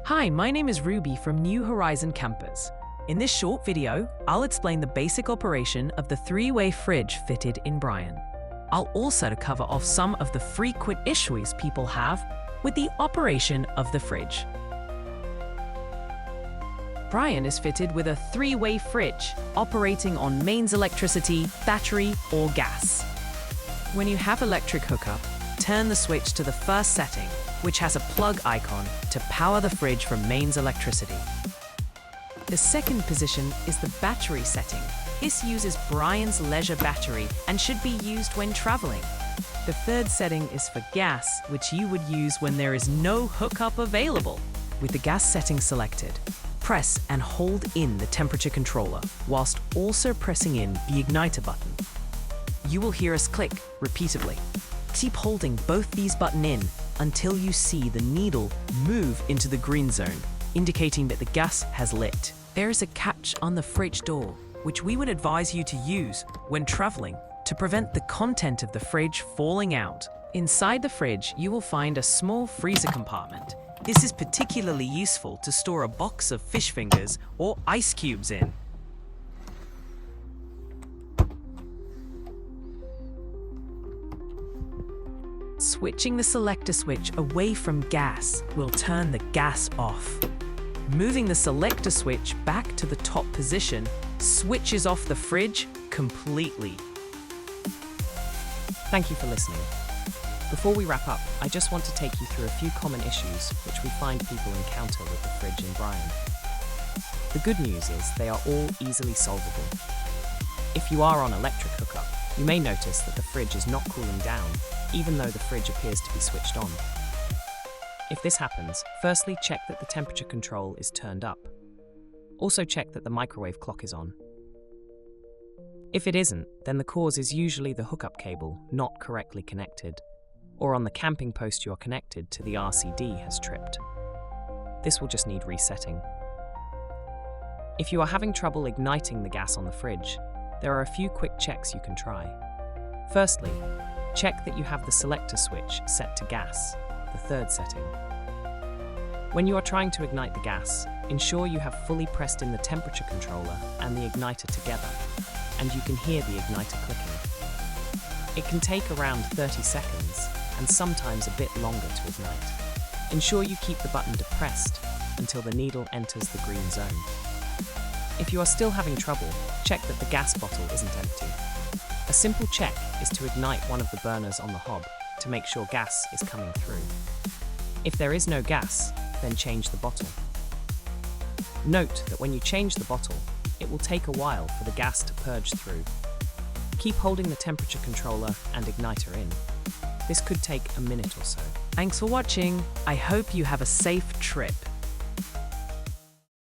Hi, my name is Ruby from New Horizon Campus. In this short video, I'll explain the basic operation of the three-way fridge fitted in Brian. I'll also cover off some of the frequent issues people have with the operation of the fridge. Brian is fitted with a three-way fridge operating on mains electricity, battery, or gas. When you have electric hookup, turn the switch to the first setting, which has a plug icon to power the fridge from mains electricity. The second position is the battery setting. This uses Brian's leisure battery and should be used when traveling. The third setting is for gas, which you would use when there is no hookup available. With the gas setting selected, press and hold in the temperature controller whilst also pressing in the igniter button. You will hear us click repeatedly. Keep holding both these buttons in until you see the needle move into the green zone, indicating that the gas has lit. There is a catch on the fridge door, which we would advise you to use when traveling to prevent the content of the fridge falling out. Inside the fridge, you will find a small freezer compartment. This is particularly useful to store a box of fish fingers or ice cubes in. Switching the selector switch away from gas will turn the gas off. Moving the selector switch back to the top position switches off the fridge completely. Thank you for listening. Before we wrap up, I just want to take you through a few common issues which we find people encounter with the fridge in Brian. The good news is they are all easily solvable. If you are on electric hookup, you may notice that the fridge is not cooling down, even though the fridge appears to be switched on. If this happens, firstly check that the temperature control is turned up. Also check that the microwave clock is on. If it isn't, then the cause is usually the hookup cable not correctly connected, or on the camping post you are connected to the RCD has tripped. This will just need resetting. If you are having trouble igniting the gas on the fridge, there are a few quick checks you can try. Firstly, check that you have the selector switch set to gas, the third setting. When you are trying to ignite the gas, ensure you have fully pressed in the temperature controller and the igniter together, and you can hear the igniter clicking. It can take around 30 seconds, and sometimes a bit longer to ignite. Ensure you keep the button depressed until the needle enters the green zone. If you are still having trouble, check that the gas bottle isn't empty. A simple check is to ignite one of the burners on the hob to make sure gas is coming through. If there is no gas, then change the bottle. Note that when you change the bottle, it will take a while for the gas to purge through. Keep holding the temperature controller and igniter in. This could take a minute or so. Thanks for watching. I hope you have a safe trip.